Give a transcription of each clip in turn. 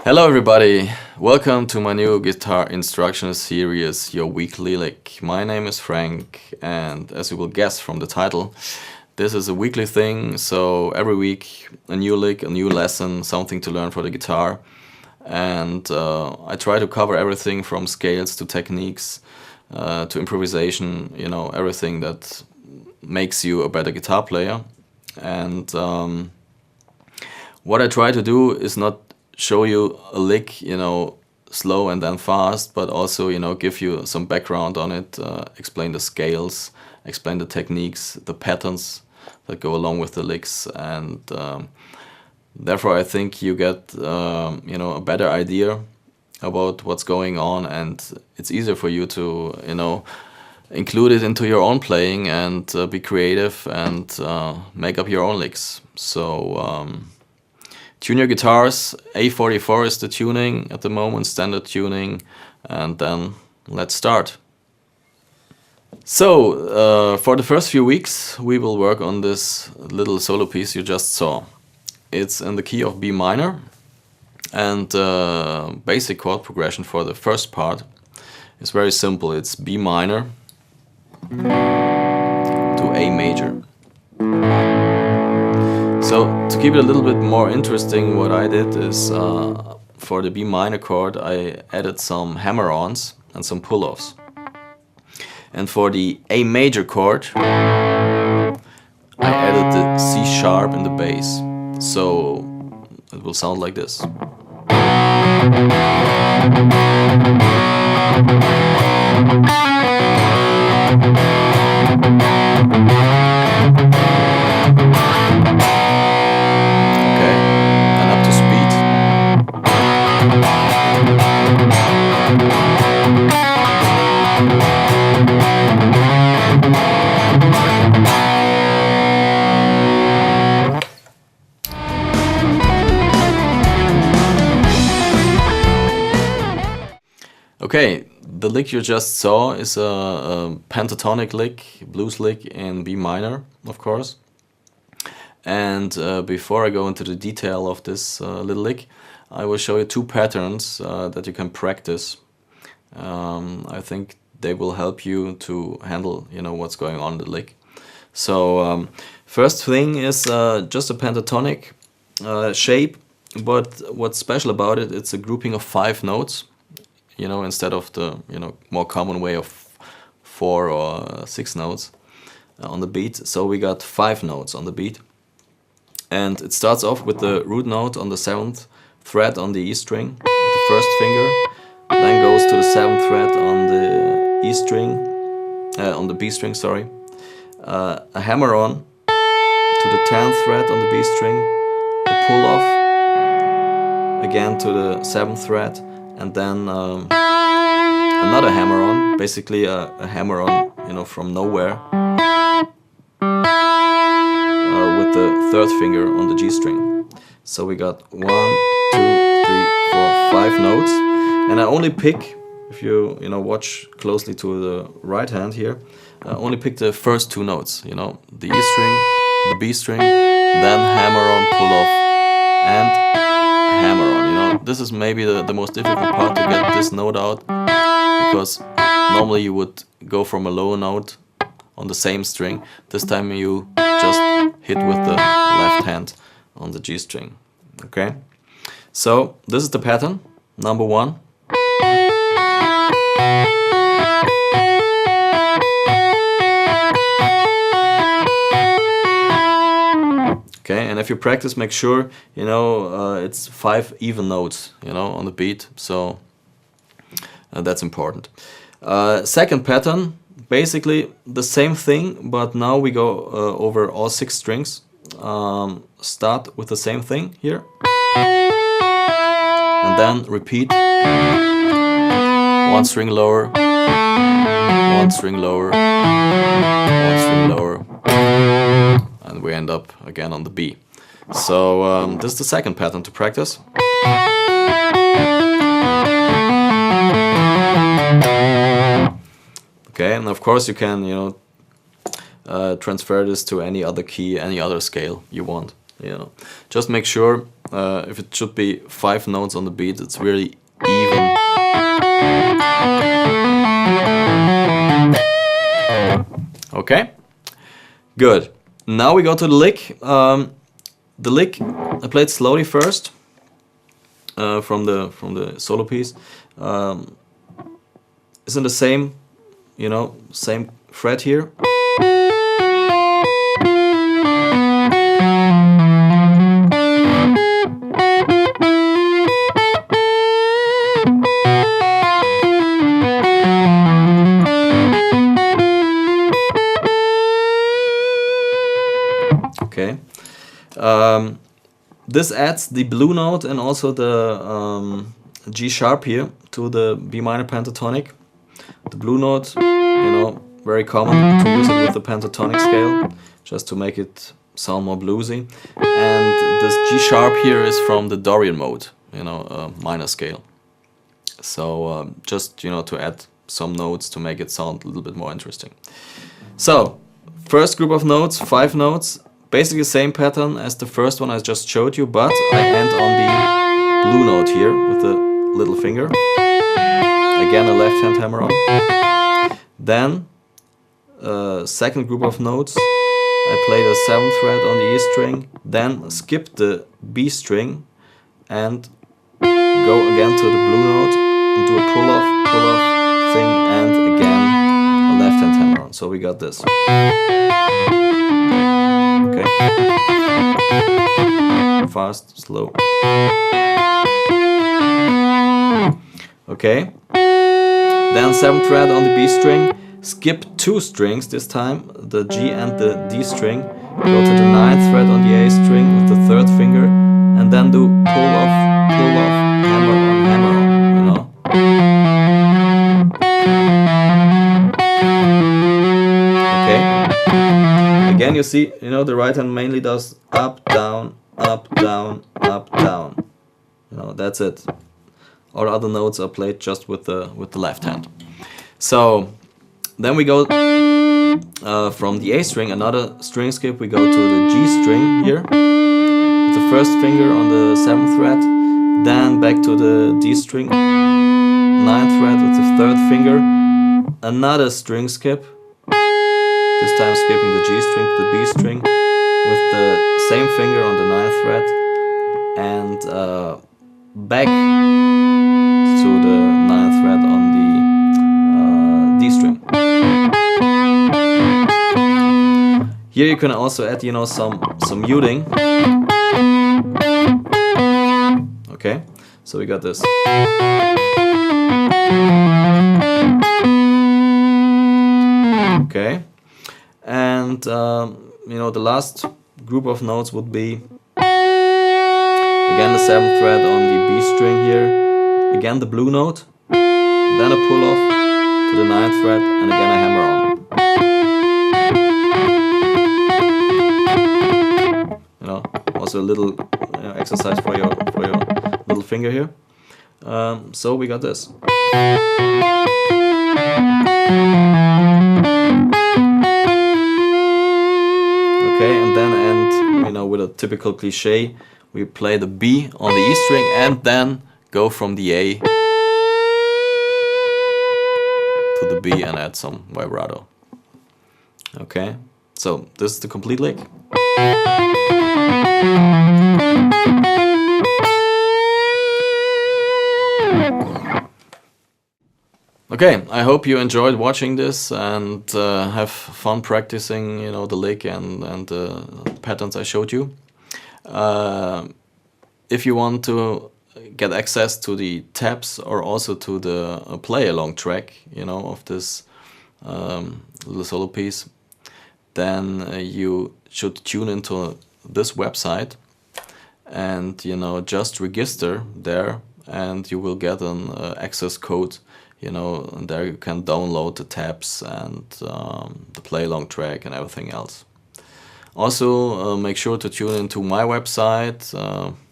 Hello everybody, welcome to my new guitar instruction series, your weekly lick. My name is Frank, and as you will guess from the title, this is a weekly thing, so every week a new lick, a new lesson, something to learn for the guitar. And I try to cover everything from scales to techniques to improvisation, you know, everything that makes you a better guitar player. And what I try to do is not show you a lick, you know, slow and then fast, but also, you know, give you some background on it, explain the scales, explain the techniques, the patterns that go along with the licks, and therefore I think you get, you know, a better idea about what's going on, and it's easier for you to, you know, include it into your own playing and be creative and make up your own licks. So tune your guitars. A44 is the tuning at the moment, standard tuning, and then let's start. So for the first few weeks we will work on this little solo piece you just saw. It's in the key of B minor, and basic chord progression for the first part is very simple. It's B minor to A major. So to keep it a little bit more interesting, what I did is for the B minor chord I added some hammer-ons and some pull-offs. And for the A major chord I added the C sharp in the bass. So it will sound like this. Okay, the lick you just saw is a pentatonic lick, blues lick in B minor, of course. And before I go into the detail of this little lick, I will show you two patterns that you can practice. I think they will help you to handle, you know, what's going on in the lick. So first thing is just a pentatonic shape, but what's special about it, it's a grouping of 5 notes. You know, instead of the, you know, more common way of 4 or 6 notes on the beat. So we got 5 notes on the beat. And it starts off with the root note on the 7th fret on the E string, with the first finger, then goes to the 7th fret on the E string, on the B string, sorry. A hammer-on to the 10th fret on the B string, a pull-off again to the 7th fret, and then another hammer-on, basically a hammer-on, you know, from nowhere, with the 3rd finger on the G string. So we got 1, 2, 3, 4, 5 notes, and I only pick, if you know, watch closely to the right hand here, I only pick the first 2 notes, you know, the E string, the B string, then hammer-on, pull-off, and hammer-on. You know, this is maybe the most difficult part, to get this note out, because normally you would go from a low note on the same string. This time you just hit with the left hand on the G string. Okay, so this is the pattern number 1. Okay, and if you practice, make sure, you know, it's 5 even notes, you know, on the beat, so that's important. Second pattern, basically the same thing, but now we go over all 6 strings. Start with the same thing here, and then repeat 1 string lower, 1 string lower, 1 string lower, and we end up again on the B. So this is the second pattern to practice. Okay, and of course you can, you know, transfer this to any other key, any other scale you want. You know, just make sure if it should be 5 notes on the beat, it's really even. Okay, good. Now we go to the lick. The lick I played slowly first from the solo piece. It's in the same, you know, same fret here. Okay. This adds the blue note and also the G sharp here to the B minor pentatonic. The blue note, you know, very common to use it with the pentatonic scale, just to make it sound more bluesy. And this G sharp here is from the Dorian mode, you know, minor scale. So just, you know, to add some notes to make it sound a little bit more interesting. So first group of notes, 5 notes. Basically the same pattern as the first one I just showed you, but I end on the blue note here with the little finger. Again a left hand hammer on. Then second group of notes, I play the 7th fret on the E string, then skip the B string and go again to the blue note and do a pull-off thing, and again a left hand hammer on. So we got this. Okay. Fast, slow. Okay. Then 7th fret on the B string. Skip 2 strings this time, the G and the D string. Go to the 9th fret on the A string with the 3rd finger, and then do pull off, hammer on, you know. Okay. Again, you see, you know, the right hand mainly does up, down, up, down, up, down. You know, that's it. All other notes are played just with the left hand. So then we go from the A string, another string skip. We go to the G string here with the 1st finger on the 7th fret. Then back to the D string, 9th fret with the 3rd finger. Another string skip. This time skipping the G string to the B string with the same finger on the 9th fret, and back to the 9th fret on the D string. Here you can also add, you know, some muting. Okay, so we got this. Okay. And you know, the last group of notes would be again the 7th fret on the B string here, again the blue note, then a pull off to the 9th fret, and again a hammer on. You know, also a little exercise for your little finger here. So we got this. Okay, and then you know, with a typical cliche, we play the B on the E string and then go from the A to the B and add some vibrato. Okay, so this is the complete lick. Okay, I hope you enjoyed watching this and have fun practicing, you know, the lick and the patterns I showed you. If you want to get access to the tabs or also to the play-along track, you know, of this little solo piece, then you should tune into this website and, you know, just register there and you will get an access code. You know, and there you can download the tabs and the play-along track and everything else. Also, make sure to tune into my website.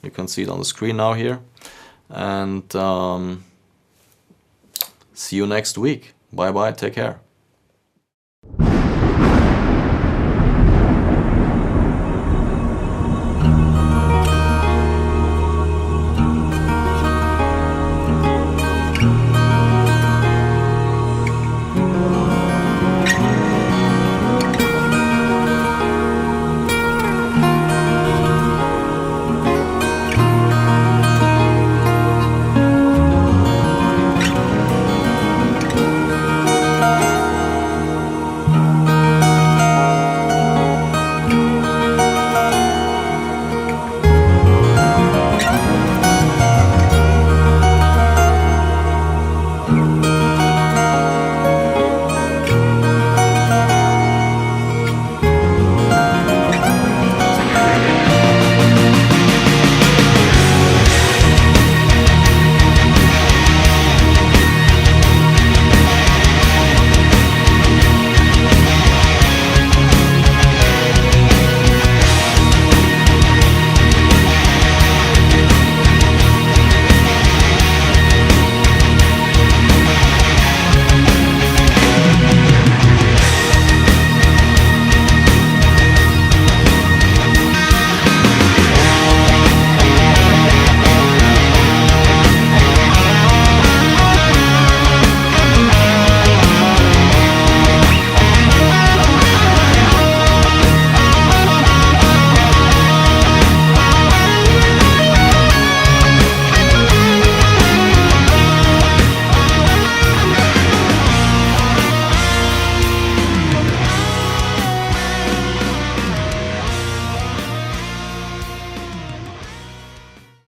You can see it on the screen now here. And see you next week. Bye bye, take care.